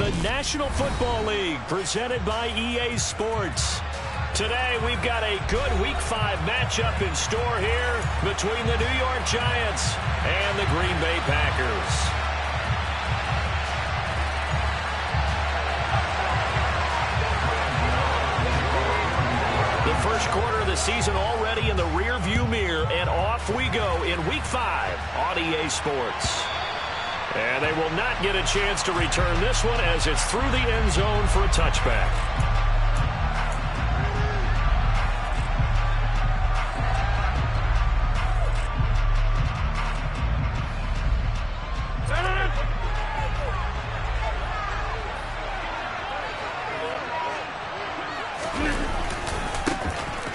the National Football League, presented by EA Sports. Today, we've got a good Week 5 matchup in store here between the New York Giants and the Green Bay Packers. The first quarter of the season already in the rear-view mirror, and off we go in Week 5 on EA Sports. And they will not get a chance to return this one as it's through the end zone for a touchback.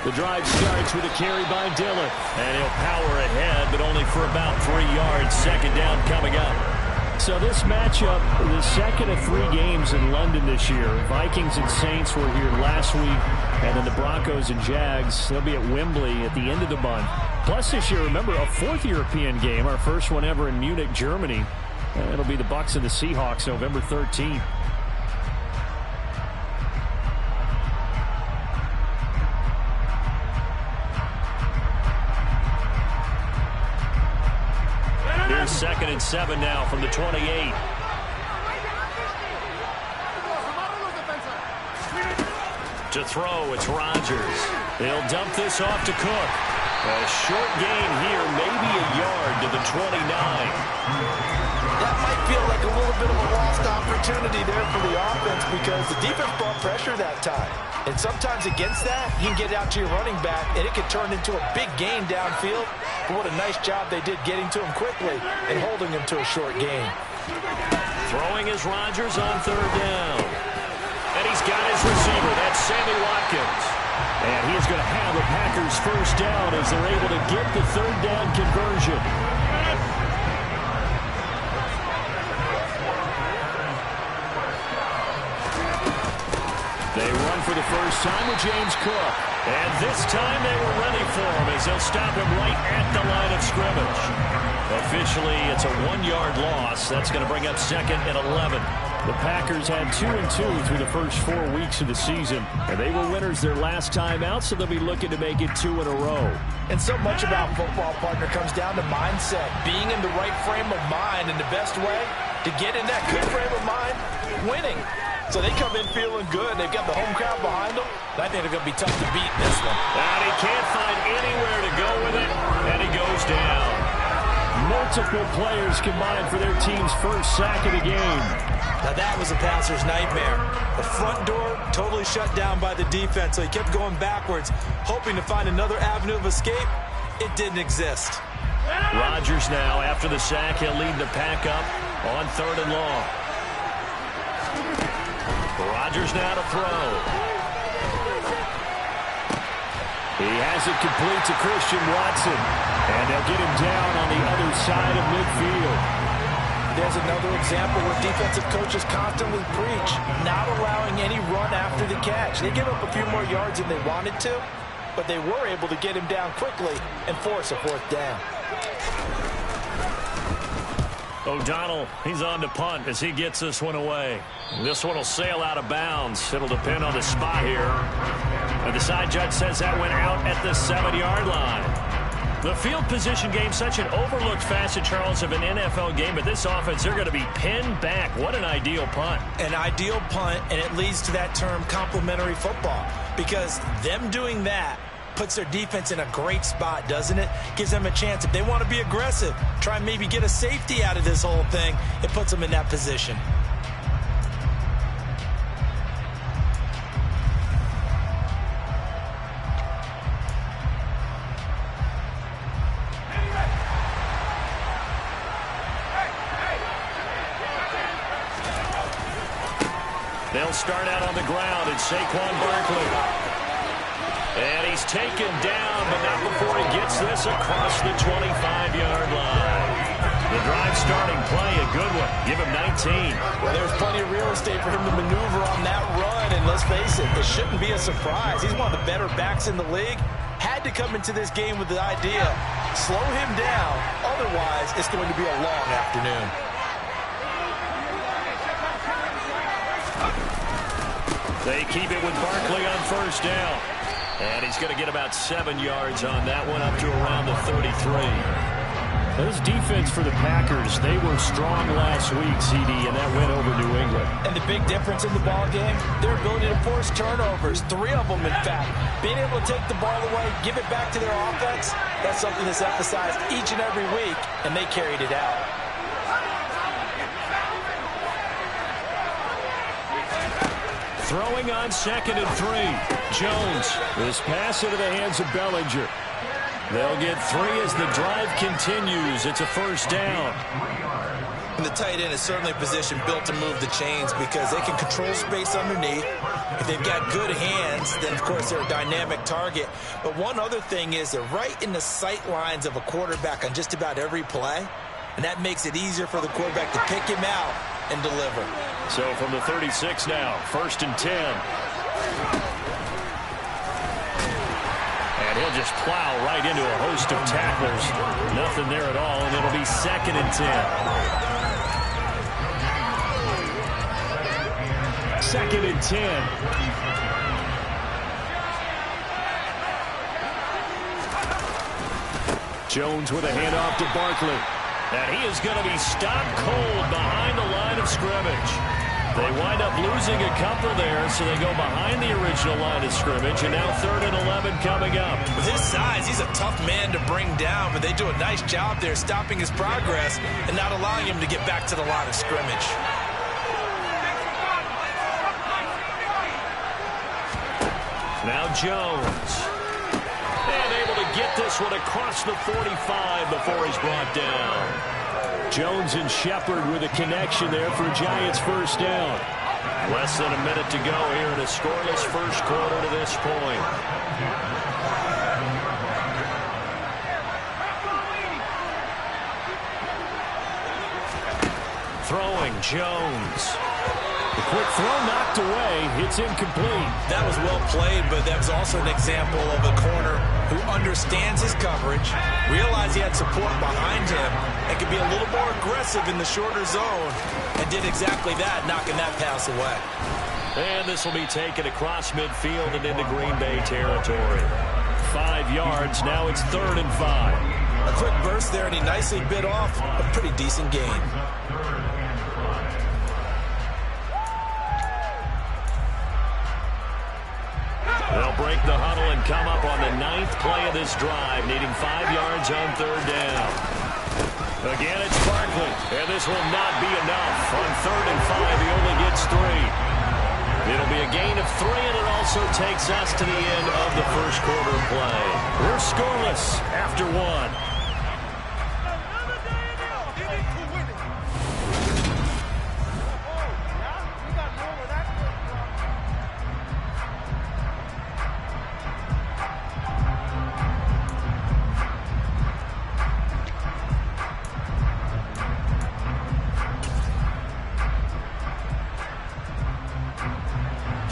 The drive starts with a carry by Dillon. And he'll power ahead, but only for about 3 yards. Second down coming up. So this matchup, the second of 3 games in London this year. Vikings and Saints were here last week. And then the Broncos and Jags, they'll be at Wembley at the end of the month. Plus this year, remember, a 4th European game, our first one ever in Munich, Germany. And it'll be the Bucs and the Seahawks November 13th. Second and 7 now from the 28. To throw, it's Rodgers. They'll dump this off to Cook. A short gain here, maybe a yard to the 29. That might feel like a little bit of a lost opportunity there for the offense because the defense brought pressure that time. And sometimes against that, you can get out to your running back, and it can turn into a big gain downfield. But what a nice job they did getting to him quickly and holding him to a short gain. Throwing is Rodgers on 3rd down. And he's got his receiver. That's Sammy Watkins. And he is going to have the Packers first down as they're able to get the 3rd down conversion. They run for the first time with James Cook. And this time they were ready for him as they'll stop him right at the line of scrimmage. Officially, it's a 1-yard loss. That's going to bring up 2nd and 11. The Packers had 2-2 through the first 4 weeks of the season. And they were winners their last time out, so they'll be looking to make it 2 in a row. And so much about football, partner, comes down to mindset. Being in the right frame of mind, and the best way to get in that good frame of mind, winning. So they come in feeling good. They've got the home crowd behind them. I think they're going to be tough to beat in this one. And he can't find anywhere to go with it, and he goes down. Multiple players combined for their team's first sack of the game. Now that was a passer's nightmare. The front door totally shut down by the defense, so he kept going backwards, hoping to find another avenue of escape. It didn't exist. Rodgers now, after the sack, he'll lead the pack up on 3rd and long. Rodgers now to throw. He has it complete to Christian Watson. And they'll get him down on the other side of midfield. There's another example where defensive coaches constantly preach, not allowing any run after the catch. They give up a few more yards than they wanted to, but they were able to get him down quickly and force a 4th down. O'Donnell, he's on to punt as he gets this one away. This one will sail out of bounds. It'll depend on the spot here. And the side judge says that went out at the 7-yard line. The field position game, such an overlooked facet, Charles, of an NFL game, but this offense, they're going to be pinned back. What an ideal punt. An ideal punt, and it leads to that term complementary football, because them doing that puts their defense in a great spot, doesn't it? Gives them a chance. If they want to be aggressive, try and maybe get a safety out of this whole thing, it puts them in that position. They'll start out on the ground. It's Saquon Barkley. And he's taken down, but not before he gets this across the 25-yard line. The drive starting play, a good one. Give him 19. Well, there's plenty of real estate for him to maneuver on that run, and let's face it, it shouldn't be a surprise. He's one of the better backs in the league. Had to come into this game with the idea, slow him down, otherwise it's going to be a long afternoon. They keep it with Barkley on first down. And he's going to get about 7 yards on that one, up to around the 33. This defense for the Packers, they were strong last week, CD, and that went over New England. And the big difference in the ball game, their ability to force turnovers, 3 of them, in fact. Being able to take the ball away, give it back to their offense, that's something that's emphasized each and every week, and they carried it out. Throwing on 2nd and 3. Jones. This pass into the hands of Bellinger. They'll get 3 as the drive continues. It's a first down. And the tight end is certainly a position built to move the chains because they can control space underneath. If they've got good hands, then, of course, they're a dynamic target. But one other thing is they're right in the sight lines of a quarterback on just about every play. And that makes it easier for the quarterback to pick him out and deliver. So from the 36 now, 1st and 10. And he'll just plow right into a host of tacklers. Nothing there at all, and it'll be 2nd and 10. 2nd and 10. Jones with a handoff to Barkley. And he is going to be stopped cold behind the line of scrimmage. They wind up losing a couple there, so they go behind the original line of scrimmage, and now 3rd and 11 coming up. With his size, he's a tough man to bring down, but they do a nice job there stopping his progress and not allowing him to get back to the line of scrimmage. Now Jones. And able to get this one across the 45 before he's brought down. Jones and Shepard with a connection there for Giants first down. Less than a minute to go here in a scoreless first quarter to this point. Throwing Jones. The quick throw knocked away. It's incomplete. That was well played, but that was also an example of a corner who understands his coverage, realized he had support behind him, and could be a little more aggressive in the shorter zone, and did exactly that, knocking that pass away. And this will be taken across midfield and into Green Bay territory. 5 yards. Now it's 3rd and 5. A quick burst there, and he nicely bit off a pretty decent gain. They'll break the huddle and come up on the 9th play of this drive, needing 5 yards on 3rd down. Again, it's Barkley, and this will not be enough. On 3rd and 5, he only gets 3. It'll be a gain of 3, and it also takes us to the end of the first quarter play. We're scoreless after 1.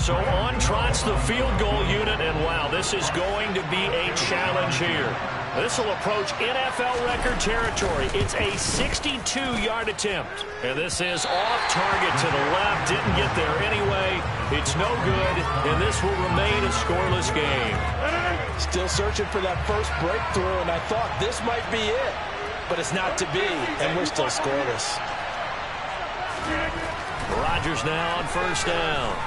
So on trots the field goal unit, and wow, this is going to be a challenge here. This will approach NFL record territory. It's a 62-yard attempt. And this is off target to the left. Didn't get there anyway. It's no good, and this will remain a scoreless game. Still searching for that first breakthrough, and I thought this might be it. But it's not to be, and we're still scoreless. Rodgers now on first down.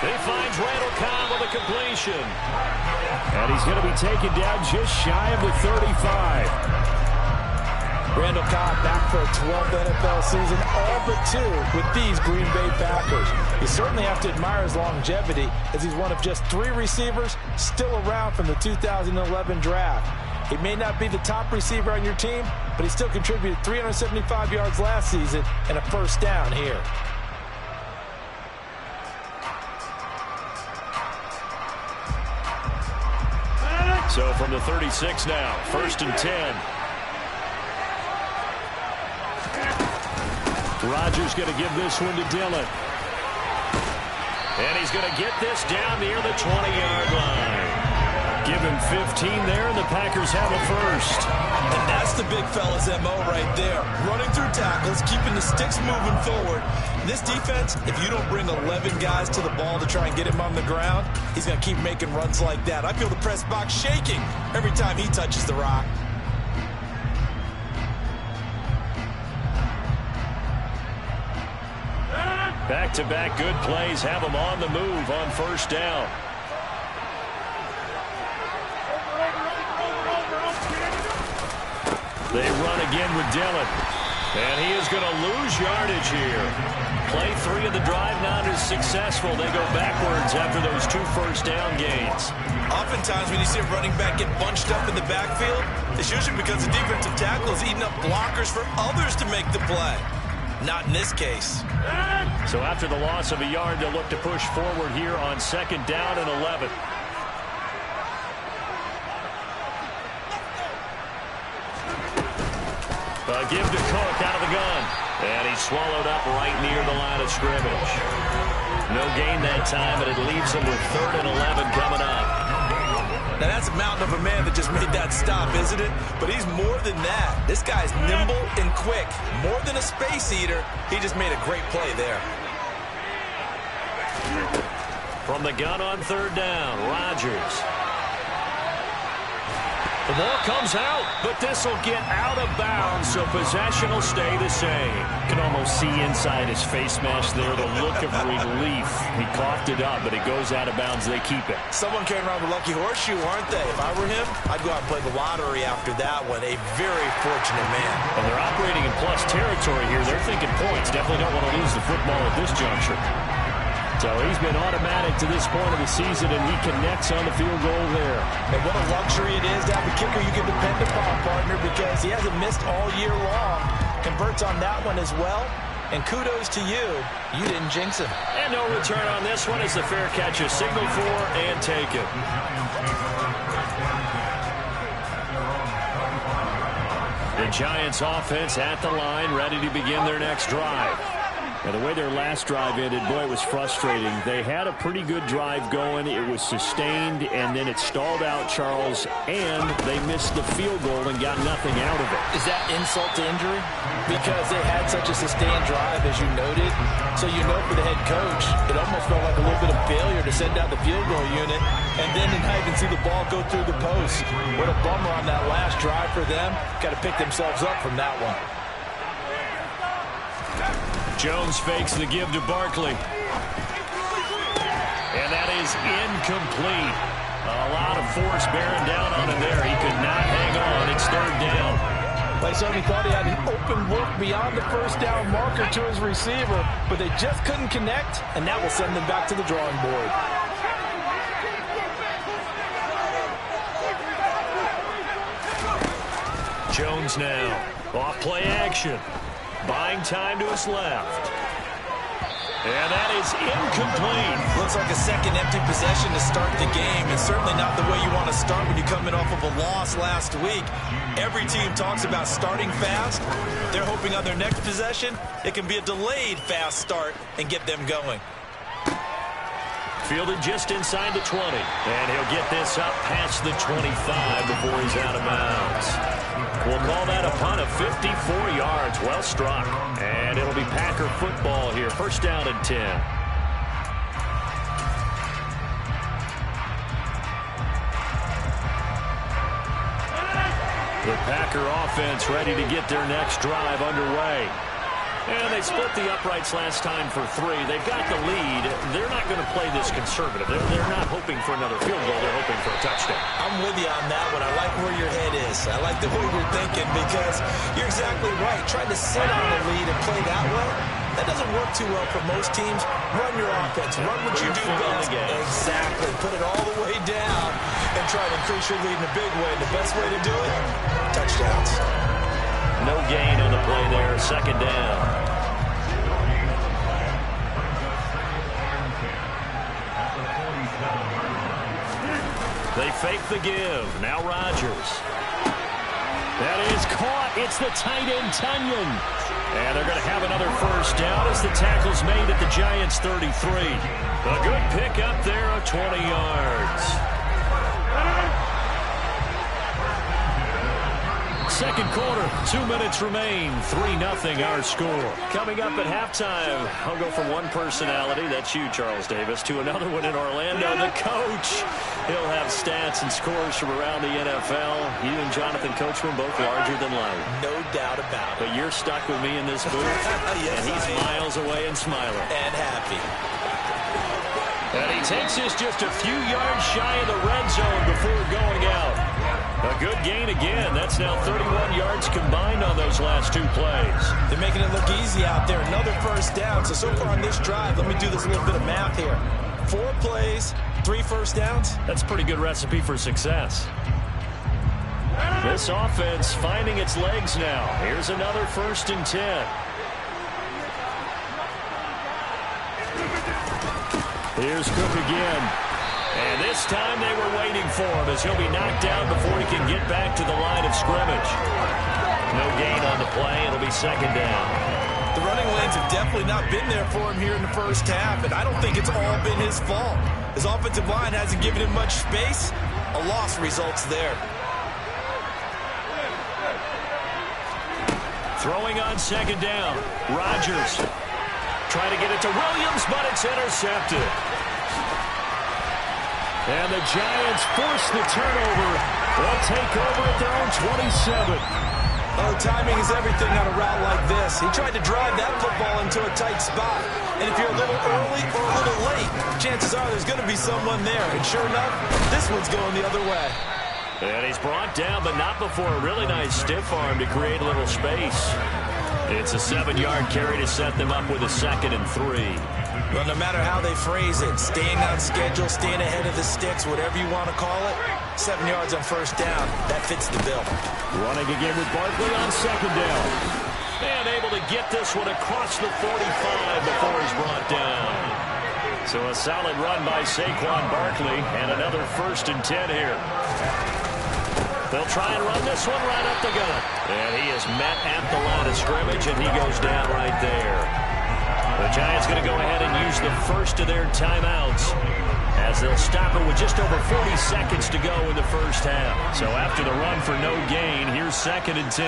He finds Randall Cobb with a completion. And he's going to be taken down just shy of the 35. Randall Cobb back for a 12th NFL season, all but 2 with these Green Bay Packers. You certainly have to admire his longevity, as he's one of just 3 receivers still around from the 2011 draft. He may not be the top receiver on your team, but he still contributed 375 yards last season and a first down here. So from the 36 now, 1st and 10. Rodgers going to give this one to Dillon. And he's going to get this down near the 20-yard line. Give him 15 there, and the Packers have a first. And that's the big fella's MO right there. Running through tackles, keeping the sticks moving forward. This defense, if you don't bring 11 guys to the ball to try and get him on the ground, he's going to keep making runs like that. I feel the press box shaking every time he touches the rock. Back-to-back good plays have him on the move on first down. They run again with Dillon. And he is going to lose yardage here. Play 3 of the drive not as successful. They go backwards after those 2 first down gains. Oftentimes when you see a running back get bunched up in the backfield, it's usually because the defensive tackle is eating up blockers for others to make the play. Not in this case. So after the loss of a yard, they'll look to push forward here on 2nd down and 11. Give to Cook out of the gun. And he's swallowed up right near the line of scrimmage. No gain that time, but it leaves him with 3rd and 11 coming up. Now that's a mountain of a man that just made that stop, isn't it? But he's more than that. This guy's nimble and quick. More than a space eater, he just made a great play there. From the gun on 3rd down, Rodgers. The ball comes out, but this will get out of bounds, so possession will stay the same. You can almost see inside his face mask there the look of relief. He coughed it up, but it goes out of bounds. They keep it. Someone came around with a lucky horseshoe, aren't they? If I were him, I'd go out and play the lottery after that one. A very fortunate man. And they're operating in plus territory here. They're thinking points. Definitely don't want to lose the football at this juncture. So he's been automatic to this point of the season, and he connects on the field goal there. And what a luxury it is to have a kicker you can depend upon, partner, because he hasn't missed all year long. Converts on that one as well. And kudos to you. You didn't jinx him. And no return on this one as the fair catch is signaled for and taken. The Giants offense at the line, ready to begin their next drive. Now, the way their last drive ended, boy, it was frustrating. They had a pretty good drive going. It was sustained, and then it stalled out, Charles, and they missed the field goal and got nothing out of it. Is that insult to injury? Because they had such a sustained drive, as you noted. So you know for the head coach, it almost felt like a little bit of failure to send out the field goal unit, and then to not even see the ball go through the post. What a bummer on that last drive for them. Got to pick themselves up from that one. Jones fakes the give to Barkley. And that is incomplete. A lot of force bearing down on him there. He could not hang on. It's 3rd down. Like somebody thought he had an open look beyond the first down marker to his receiver, but they just couldn't connect, and that will send them back to the drawing board. Jones now. Off play action. Buying time to his left. And that is incomplete. Looks like a second empty possession to start the game, and certainly not the way you want to start when you come in off of a loss last week. Every team talks about starting fast. They're hoping on their next possession, it can be a delayed fast start and get them going. Fielded just inside the 20. And he'll get this up past the 25 before he's out of bounds. We'll call that a punt of 54 yards. Well struck. And it'll be Packer football here. 1st down and 10. The Packer offense ready to get their next drive underway. And they split the uprights last time for 3. They've got the lead. They're not going to play this conservative. They're not hoping for another field goal. They're hoping for a touchdown. I'm with you on that one. I like where your head is. I like the way you're thinking because you're exactly right. Trying to sit on the lead and play that way, that doesn't work too well for most teams. Run your offense. Run what you do best. Exactly. Put it all the way down and try to increase your lead in a big way. The best way to do it, touchdowns. No gain on the play there. 2nd down. They fake the give. Now Rodgers. That is caught. It's the tight end, Tunyon. And they're going to have another 1st down as the tackle's made at the Giants' 33. A good pick up there of 20 yards. Second quarter, 2 minutes remain, 3-0 our score. Coming up at halftime, I'll go from one personality, that's you, Charles Davis, to another one in Orlando, the coach. He'll have stats and scores from around the NFL. You and Jonathan Coachman both larger than life. No doubt about it. But you're stuck with me in this booth, yes, and he's miles away and smiling. And happy. And he takes this just a few yards shy of the red zone before going out. A good gain again. That's now 31 yards combined on those last 2 plays. They're making it look easy out there. Another first down. So far on this drive, let me do this little bit of math here. 4 plays, 3 first downs. That's a pretty good recipe for success. This offense finding its legs now. Here's another 1st and 10. Here's Cook again. And this time they were waiting for him as he'll be knocked down before he can get back to the line of scrimmage. No gain on the play. It'll be 2nd down. The running lanes have definitely not been there for him here in the first half, and I don't think it's all been his fault. His offensive line hasn't given him much space. A loss results there. Throwing on 2nd down. Rodgers trying to get it to Williams, but it's intercepted. And the Giants force the turnover. They'll take over at their own 27. Oh, timing is everything on a route like this. He tried to drive that football into a tight spot. And if you're a little early or a little late, chances are there's going to be someone there. And sure enough, this one's going the other way. And he's brought down, but not before a really nice stiff arm to create a little space. It's a 7-yard carry to set them up with a 2nd and 3. Well, no matter how they phrase it, staying on schedule, staying ahead of the sticks, whatever you want to call it, 7 yards on 1st down, that fits the bill. Running again with Barkley on 2nd down. And able to get this one across the 45 before he's brought down. So a solid run by Saquon Barkley and another 1st and 10 here. They'll try and run this one right up the gut. And he is met at the line of scrimmage, and he goes down right there. The Giants going to go ahead and use the first of their timeouts as they'll stop it with just over 40 seconds to go in the first half. So after the run for no gain, here's 2nd and 10.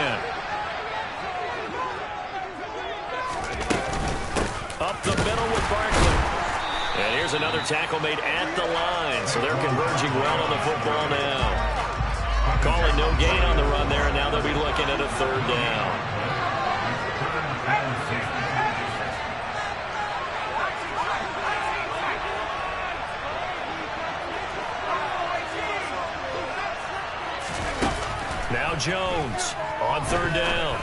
Up the middle with Barkley. And here's another tackle made at the line. So they're converging well on the football now. Calling no gain on the run there, and now they'll be looking at a 3rd down. Now Jones on 3rd down.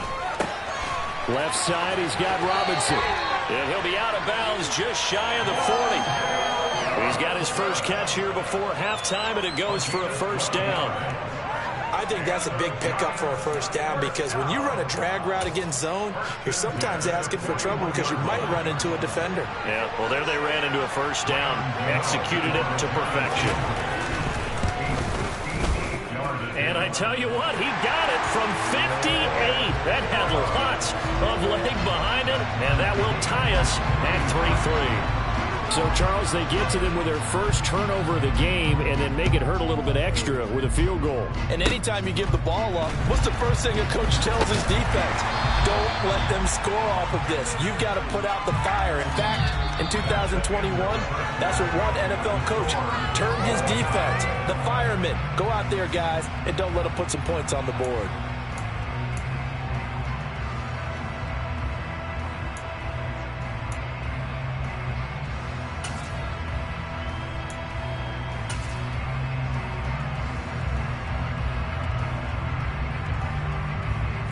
Left side, he's got Robinson. And he'll be out of bounds just shy of the 40. He's got his first catch here before halftime, and it goes for a 1st down. I think that's a big pickup for a 1st down because when you run a drag route against zone, you're sometimes asking for trouble because you might run into a defender. Yeah, well, there they ran into a 1st down. Executed it to perfection. And I tell you what, he got it from 58. That had lots of leg behind it, and that will tie us at 3-3. So, Charles, they get to them with their first turnover of the game and then make it hurt a little bit extra with a field goal. And anytime you give the ball up, what's the first thing a coach tells his defense? Don't let them score off of this. You've got to put out the fire. In fact, in 2021, that's what one NFL coach termed his defense, the firemen. Go out there, guys, and don't let them put some points on the board.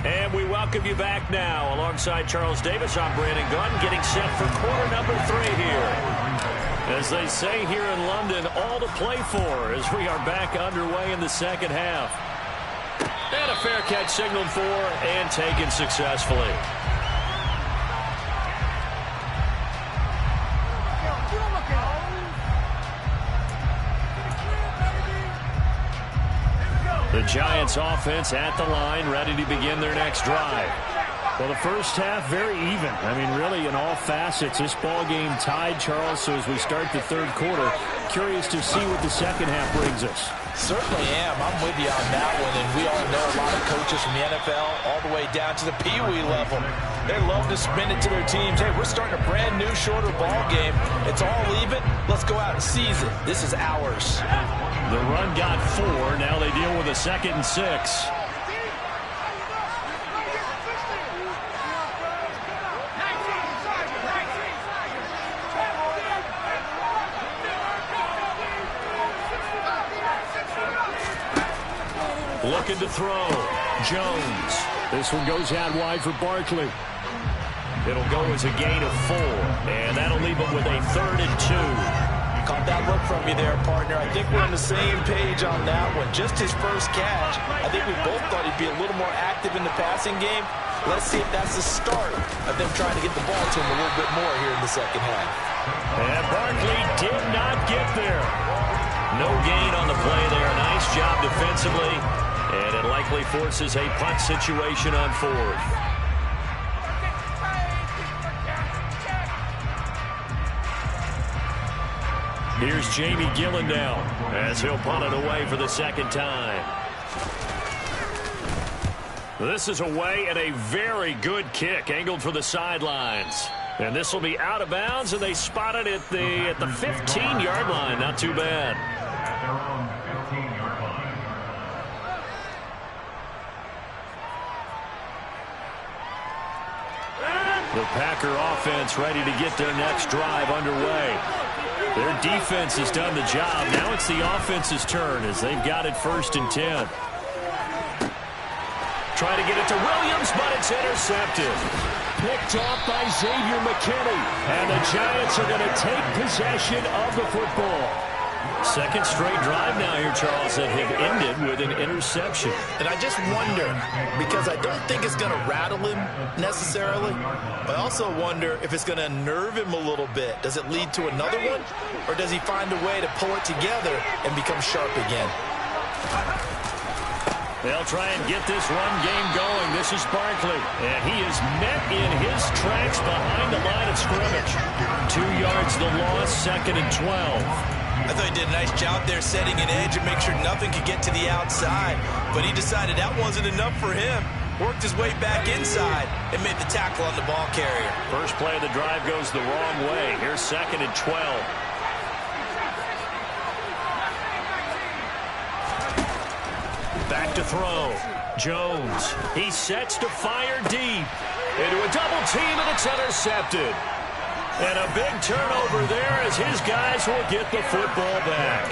And we welcome you back now. Alongside Charles Davis, I'm Brandon Gunn, getting set for quarter number 3 here. As they say here in London, all to play for as we are back underway in the 2nd half. And a fair catch signaled for and taken successfully. The Giants offense at the line, ready to begin their next drive. Well, the first half, very even. I mean, really, in all facets, this ball game tied, Charles. So as we start the third quarter, curious to see what the second half brings us. Certainly am. I'm with you on that one. And we all know a lot of coaches from the NFL all the way down to the Pee-wee level. They love to spin it to their teams. Hey, we're starting a brand new, shorter ball game. It's all even. Let's go out and seize it. This is ours. The run got 4. Now they deal with a 2nd and 6. Looking to throw. Jones. This one goes out wide for Barkley. It'll go as a gain of 4. And that'll leave him with a 3rd and 2. Caught that look from you there, partner. I think we're on the same page on that one. Just his first catch. I think we both thought he'd be a little more active in the passing game. Let's see if that's the start of them trying to get the ball to him a little bit more here in the second half. And Barkley did not get there. No gain on the play there. Nice job defensively. And it likely forces a punt situation on 4th. Here's Jamie Gillen now as he'll punt it away for the second time. This is away and a very good kick angled for the sidelines. And this will be out of bounds, and they spot it at the 15-yard line. Not too bad. The Packer offense ready to get their next drive underway. Their defense has done the job. Now it's the offense's turn as they've got it 1st and 10. Try to get it to Williams, but it's intercepted. Picked off by Xavier McKinney. And the Giants are going to take possession of the football. Second straight drive now here, Charles, that have ended with an interception. And I just wonder, because I don't think it's going to rattle him necessarily, but I also wonder if it's going to unnerve him a little bit. Does it lead to another one, or does he find a way to pull it together and become sharp again? They'll try and get this run game going. This is Barkley, and he is met in his tracks behind the line of scrimmage. 2 yards the loss, 2nd and 12. I thought he did a nice job there setting an edge and make sure nothing could get to the outside. But he decided that wasn't enough for him. Worked his way back inside and made the tackle on the ball carrier. First play of the drive goes the wrong way. Here's 2nd and 12. Back to throw. Jones. He sets to fire deep. Into a double team, and it's intercepted. And a big turnover there as his guys will get the football back.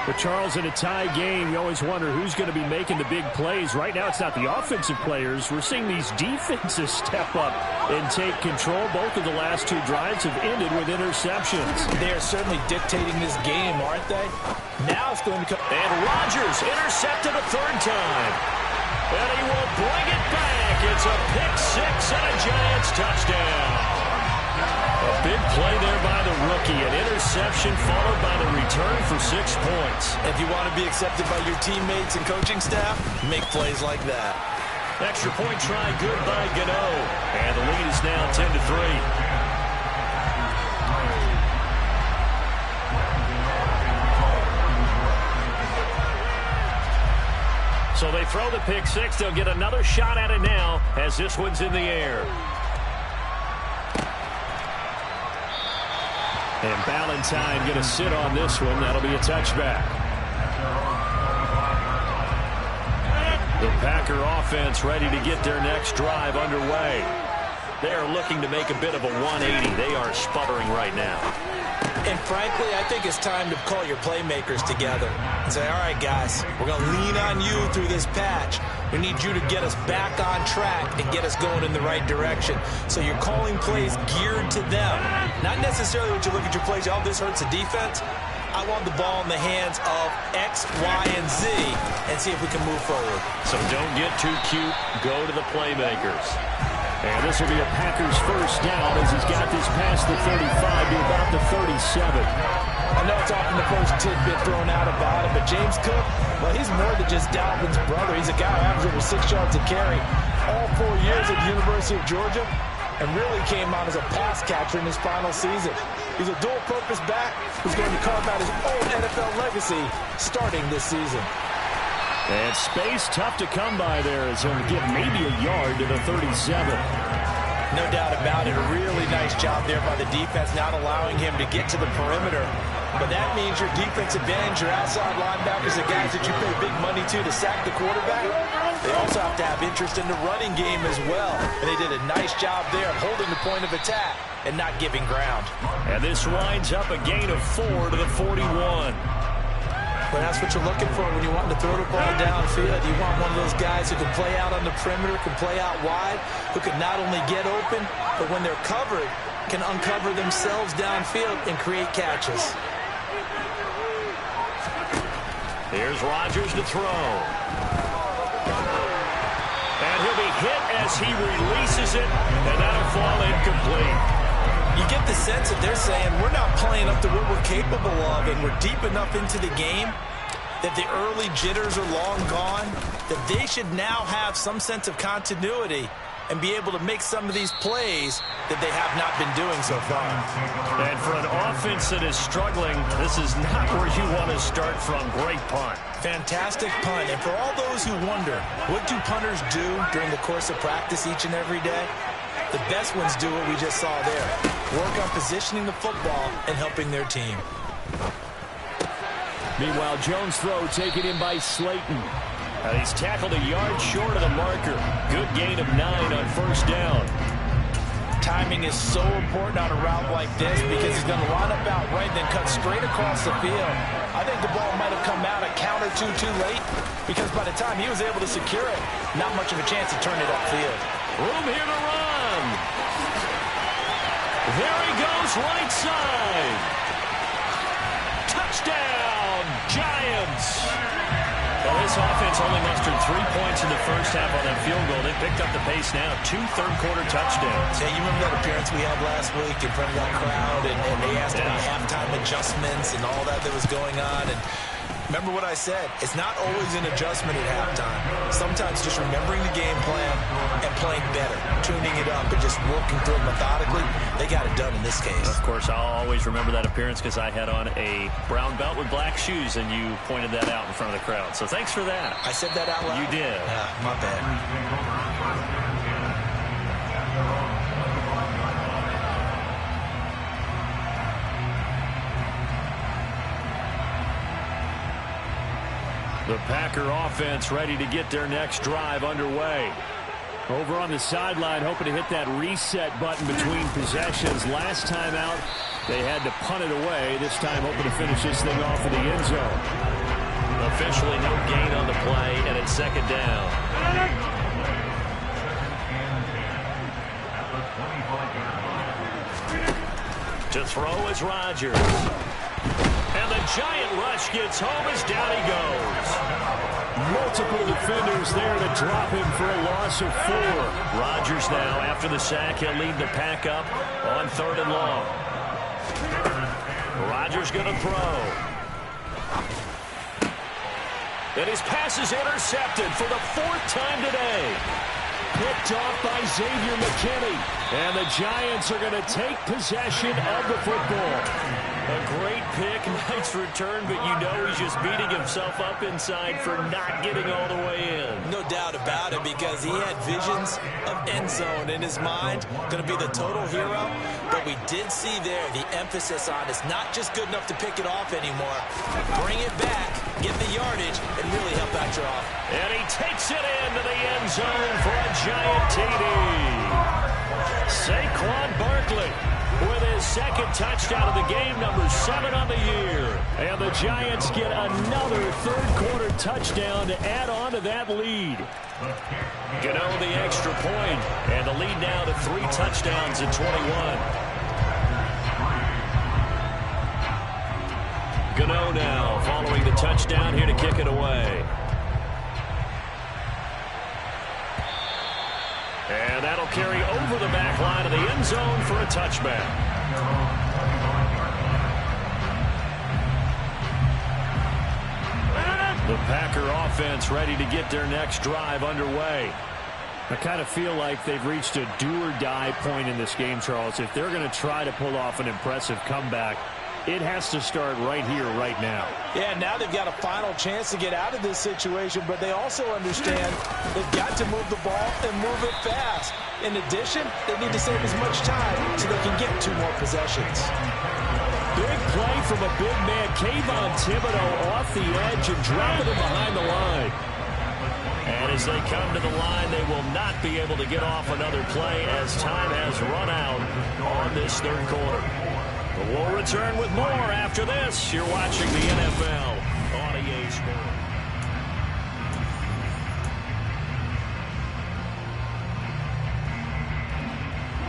But Charles, in a tie game, you always wonder who's going to be making the big plays. Right now, it's not the offensive players. We're seeing these defenses step up and take control. Both of the last 2 drives have ended with interceptions. They are certainly dictating this game, aren't they? Now it's going to come. And Rodgers intercepted a 3rd time. And he will bring it back. It's a pick-6 and a Giants touchdown. A big play there by the rookie. An interception followed by the return for 6 points. If you want to be accepted by your teammates and coaching staff, make plays like that. Extra point try good by Gano. And the lead is now 10-3. So they throw the pick-6. They'll get another shot at it now as this one's in the air. And Ballantyne going to sit on this one. That'll be a touchback. The Packer offense ready to get their next drive underway. They are looking to make a bit of a 180. They are sputtering right now. And frankly, I think it's time to call your playmakers together and say, all right, guys, we're going to lean on you through this patch. We need you to get us back on track and get us going in the right direction. So you're calling plays geared to them. Not necessarily when you look at your plays, oh, this hurts the defense. I want the ball in the hands of X, Y, and Z and see if we can move forward. So don't get too cute. Go to the playmakers. And this will be a Packers first down as he's got this past the 35 to about the 37. I know it's often the first tidbit thrown out about him, but James Cook, well, he's more than just Dalvin's brother. He's a guy who averages over 6 yards a carry. all 4 years at the University of Georgia and really came out as a pass catcher in his final season. He's a dual-purpose back who's going to carve out his own NFL legacy starting this season. And space tough to come by there as he'll give maybe a yard to the 37. No doubt about it. A really nice job there by the defense, not allowing him to get to the perimeter. But that means your defensive ends, your outside linebackers, the guys that you pay big money to sack the quarterback, they also have to have interest in the running game as well. And they did a nice job there of holding the point of attack and not giving ground. And this winds up a gain of 4 to the 41. Well, that's what you're looking for when you want to throw the ball downfield. You want one of those guys who can play out on the perimeter, can play out wide, who can not only get open, but when they're covered, can uncover themselves downfield and create catches. Here's Rodgers to throw. And he'll be hit as he releases it, and that'll fall incomplete. You get the sense that they're saying we're not playing up to what we're capable of, and we're deep enough into the game that the early jitters are long gone, that they should now have some sense of continuity and be able to make some of these plays that they have not been doing so far. And for an offense that is struggling, this is not where you want to start from. Great punt. Fantastic punt. And for all those who wonder, what do punters do during the course of practice each and every day? The best ones do what we just saw there. Work on positioning the football and helping their team. Meanwhile, Jones' throw taken in by Slayton. And he's tackled a yard short of the marker. Good gain of 9 on first down. Timing is so important on a route like this because he's going to line up out right, then cut straight across the field. I think the ball might have come out a count or two too late because by the time he was able to secure it, not much of a chance to turn it upfield. Room here to run. There he goes, right side. Touchdown, Giants. Well, this offense only mustered 3 points in the first half on that field goal. They picked up the pace now. 2 third-quarter touchdowns. Yeah, you remember that appearance we had last week in front of that crowd, and they asked about halftime adjustments and all that was going on. And remember what I said. It's not always an adjustment at halftime. Sometimes just remembering the game plan and playing better, tuning it up and just working through it methodically. They got it done in this case. Of course, I'll always remember that appearance because I had on a brown belt with black shoes, and you pointed that out in front of the crowd. So thanks for that. I said that out loud? You did. My bad. The Packer offense ready to get their next drive underway. Over on the sideline, hoping to hit that reset button between possessions. Last time out, they had to punt it away. This time, hoping to finish this thing off in the end zone. Officially no gain on the play, and it's second down. To throw is Rodgers. And the giant rush gets home as down he goes. Multiple defenders there to drop him for a loss of 4. Rodgers now, after the sack, he'll lead the pack up on 3rd and long. Rodgers going to throw. And his pass is intercepted for the 4th time today. Picked off by Xavier McKinney. And the Giants are going to take possession of the football. A great pick, nice return, but you know he's just beating himself up inside for not getting all the way in. No doubt about it, because he had visions of end zone in his mind. Going to be the total hero, but we did see there the emphasis on it's not just good enough to pick it off anymore. Bring it back, get the yardage, and really help out your offense. And he takes it into the end zone for a giant TD. Saquon Barkley with his 2nd touchdown of the game, number 7 on the year. And the Giants get another 3rd-quarter touchdown to add on to that lead. Gano the extra point, and the lead now to 3 touchdowns at 21. Gano now following the touchdown here to kick it away. And that'll carry over the back line of the end zone for a touchback. The Packer offense ready to get their next drive underway. I kind of feel like they've reached a do-or-die point in this game, Charles. If they're going to try to pull off an impressive comeback, it has to start right here, right now. Yeah, now they've got a final chance to get out of this situation, but they also understand they've got to move the ball and move it fast. In addition, they need to save as much time so they can get 2 more possessions. Big play from a big man. Kayvon Thibodeau off the edge and dropping him behind the line. And as they come to the line, they will not be able to get off another play as time has run out on this third quarter. But we'll return with more after this. You're watching the NFL on EA Sports.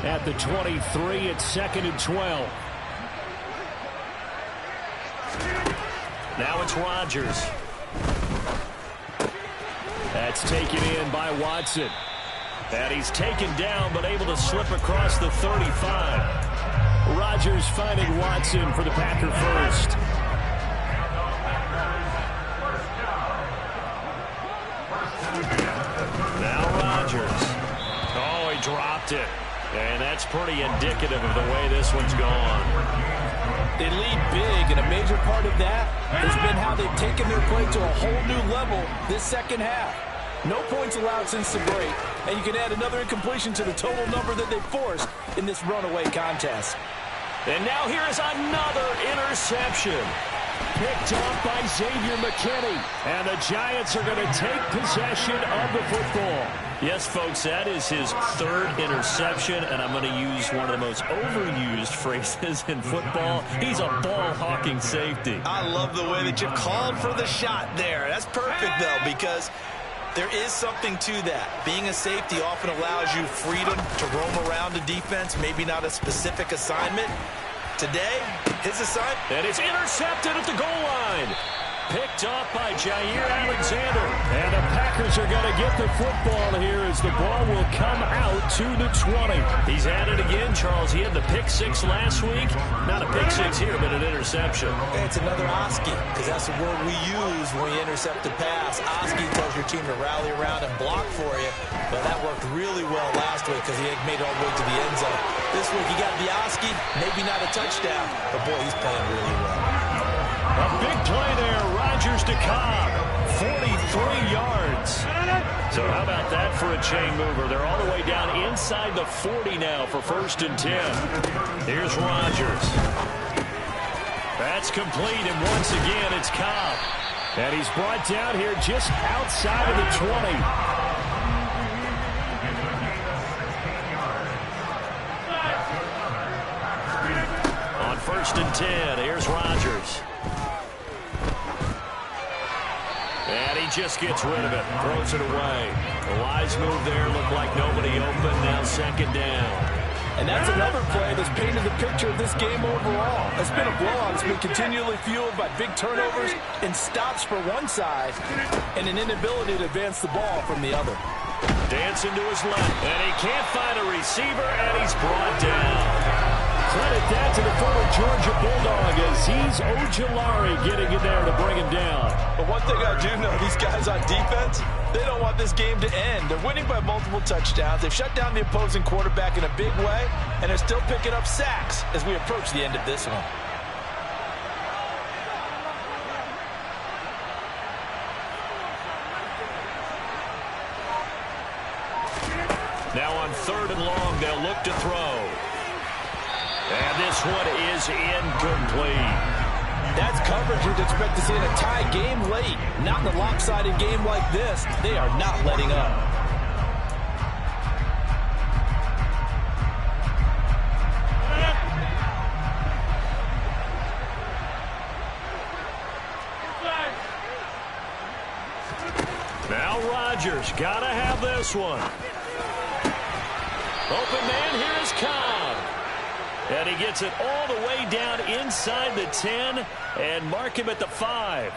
At the 23, it's 2nd and 12. Now it's Rodgers. That's taken in by Watson. And he's taken down but able to slip across the 35. Rodgers finding Watson for the Packer first. Now Rodgers. Oh, he dropped it. And that's pretty indicative of the way this one's gone. They lead big, and a major part of that has been how they've taken their play to a whole new level this second half. No points allowed since the break, and you can add another incompletion to the total number that they forced in this runaway contest. And now here is another interception. Picked up by Xavier McKinney. And the Giants are going to take possession of the football. Yes, folks, that is his 3rd interception, and I'm going to use one of the most overused phrases in football. He's a ball-hawking safety. I love the way that you called for the shot there. That's perfect, though, because there is something to that. Being a safety often allows you freedom to roam around the defense, maybe not a specific assignment. Today, his assignment. And it's intercepted at the goal line. Picked up by Jair Alexander. And the Packers are going to get the football here as the ball will come out to the 20. He's at it again, Charles. He had the pick 6 last week. Not a pick 6 here, but an interception. It's another Oski, because that's the word we use when you intercept a pass. Oski tells your team to rally around and block for you. But that worked really well last week because he made it all the way to the end zone. This week he got the Oski, maybe not a touchdown, but boy, he's playing really well. A big play there, Rodgers to Cobb, 43 yards. So how about that for a chain mover? They're all the way down inside the 40 now for 1st and 10. Here's Rodgers. That's complete, and once again, it's Cobb. And he's brought down here just outside of the 20. On 1st and 10, here's Rodgers. And he just gets rid of it, throws it away. A wise move there, looked like nobody open, now 2nd down. And that's another play that's painted the picture of this game overall. It's been a blowout. It's been continually fueled by big turnovers and stops for one side and an inability to advance the ball from the other. Dancing to his left, and he can't find a receiver, and he's brought down. Credit that to the former Georgia Bulldog, Azeez Ojulari getting in there to bring him down. But one thing I do know, these guys on defense, they don't want this game to end. They're winning by multiple touchdowns. They've shut down the opposing quarterback in a big way, and they're still picking up sacks as we approach the end of this one. Now on 3rd and long, they'll look to throw. And this one is incomplete. That's coverage you'd expect to see in a tie game late. Not in a lopsided game like this. They are not letting up. Now Rodgers, gotta have this one. Open man, here is Cobb. And he gets it all the way down inside the 10 and mark him at the 5.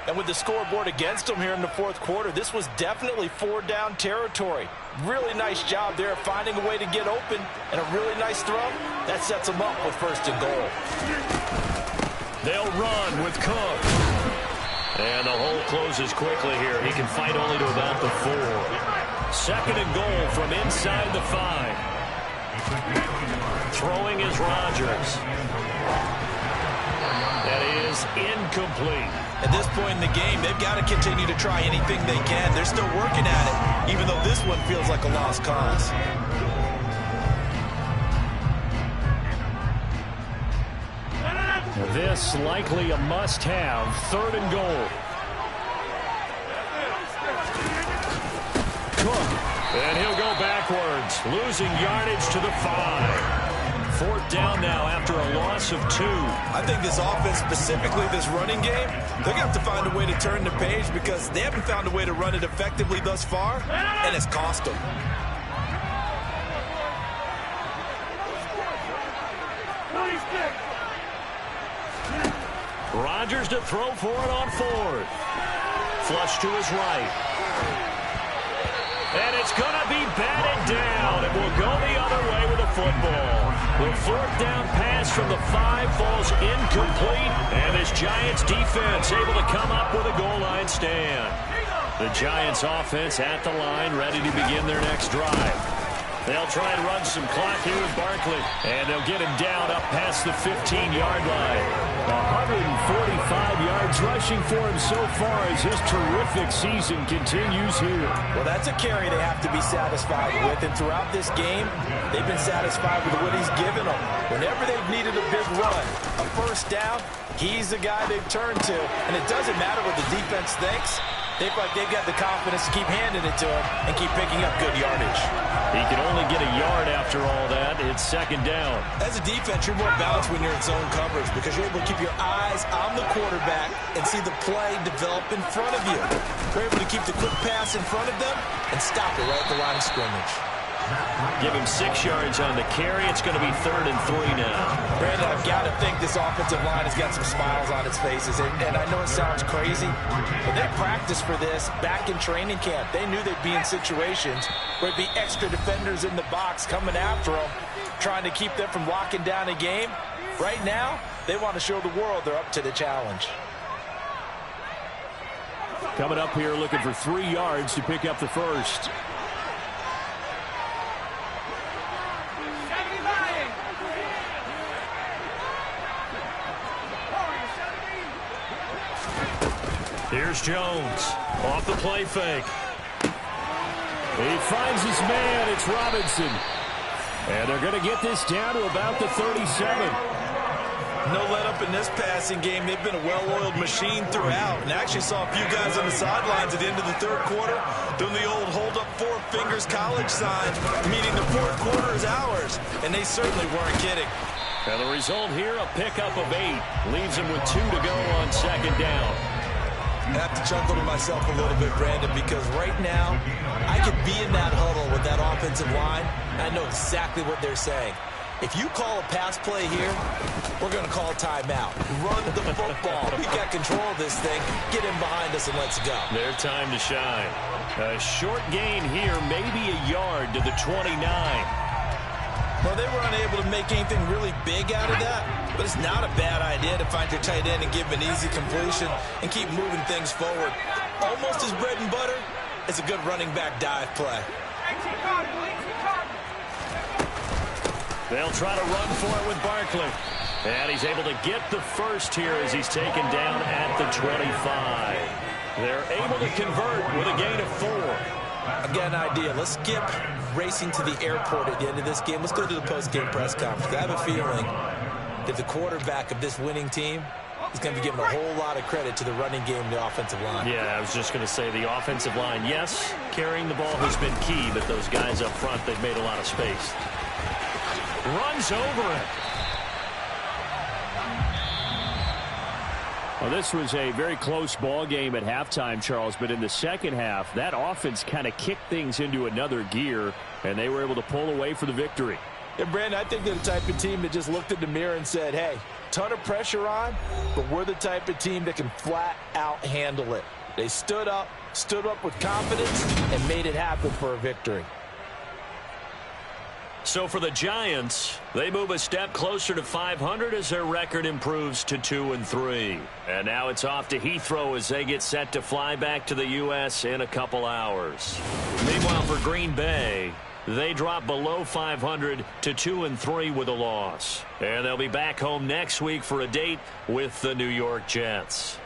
And with the scoreboard against him here in the 4th quarter, this was definitely 4-down territory. Really nice job there finding a way to get open, and a really nice throw. That sets him up with 1st and goal. They'll run with Cook. And the hole closes quickly here. He can fight only to about the 4. Second and goal from inside the 5. Throwing is Rodgers. That is incomplete. At this point in the game, they've got to continue to try anything they can. They're still working at it, even though this one feels like a lost cause. This likely a must-have. Third and goal. Cook. And he'll go backwards, losing yardage to the 5. Fourth down now after a loss of 2. I think this offense, specifically this running game, they're going to have to find a way to turn the page because they haven't found a way to run it effectively thus far, and it's cost them. Rodgers to throw for it on 4th. Flush to his right. And it's going to be batted down. It will go the other way with the football. The fourth down pass from the 5 falls incomplete. And this Giants defense able to come up with a goal line stand. The Giants offense at the line, ready to begin their next drive. They'll try and run some clock here with Barkley. And they'll get him down up past the 15-yard line. 145 yards rushing for him so far as his terrific season continues here. Well, that's a carry they have to be satisfied with. And throughout this game, they've been satisfied with what he's given them. Whenever they've needed a big run, a first down, he's the guy they've turned to. And it doesn't matter what the defense thinks. They feel like they've got the confidence to keep handing it to him and keep picking up good yardage. He can only get a yard after all that. It's second down. As a defense, you're more balanced when you're in zone coverage because you're able to keep your eyes on the quarterback and see the play develop in front of you. You're able to keep the quick pass in front of them and stop it right at the line of scrimmage. Give him 6 yards on the carry. It's going to be 3rd and 3 now. Brandon, I've got to think this offensive line has got some smiles on its faces. And I know it sounds crazy, but they practiced for this back in training camp. They knew they'd be in situations where there'd be extra defenders in the box coming after them, trying to keep them from locking down a game. Right now, they want to show the world they're up to the challenge. Coming up here looking for 3 yards to pick up the first. Here's Jones off the play fake. He finds his man. It's Robinson. And they're going to get this down to about the 37. No let up in this passing game. They've been a well-oiled machine throughout. And I actually saw a few guys on the sidelines at the end of the third quarter doing the old hold up 4 fingers college sign, meaning the fourth quarter is ours. And they certainly weren't kidding. And the result here, a pickup of 8. Leaves him with 2 to go on second down. I have to chuckle to myself a little bit, Brandon, because right now I could be in that huddle with that offensive line, and I know exactly what they're saying. If you call a pass play here, we're going to call a timeout. Run the football. We got control of this thing. Get in behind us and let's go. Their time to shine. A short gain here, maybe a yard to the 29. Well, they were unable to make anything really big out of that, but it's not a bad idea to find your tight end and give him an easy completion and keep moving things forward. Almost as bread and butter as a good running back dive play. They'll try to run for it with Barkley. And he's able to get the first here as he's taken down at the 25. They're able to convert with a gain of 4. I've got an idea. Let's skip racing to the airport at the end of this game. Let's go to the post-game press conference. I have a feeling that the quarterback of this winning team is going to be giving a whole lot of credit to the running game and the offensive line. Yeah, I was just going to say the offensive line, yes, carrying the ball has been key, but those guys up front, they've made a lot of space. Runs over it. Well, this was a very close ball game at halftime, Charles, but in the second half, that offense kind of kicked things into another gear, and they were able to pull away for the victory. Yeah, Brandon, I think they're the type of team that just looked in the mirror and said, hey, ton of pressure on, but we're the type of team that can flat out handle it. They stood up with confidence, and made it happen for a victory. So for the Giants, they move a step closer to 500 as their record improves to 2-3. And now it's off to Heathrow as they get set to fly back to the U.S. in a couple hours. Meanwhile, for Green Bay, they drop below 500 to 2-3 with a loss. And they'll be back home next week for a date with the New York Jets.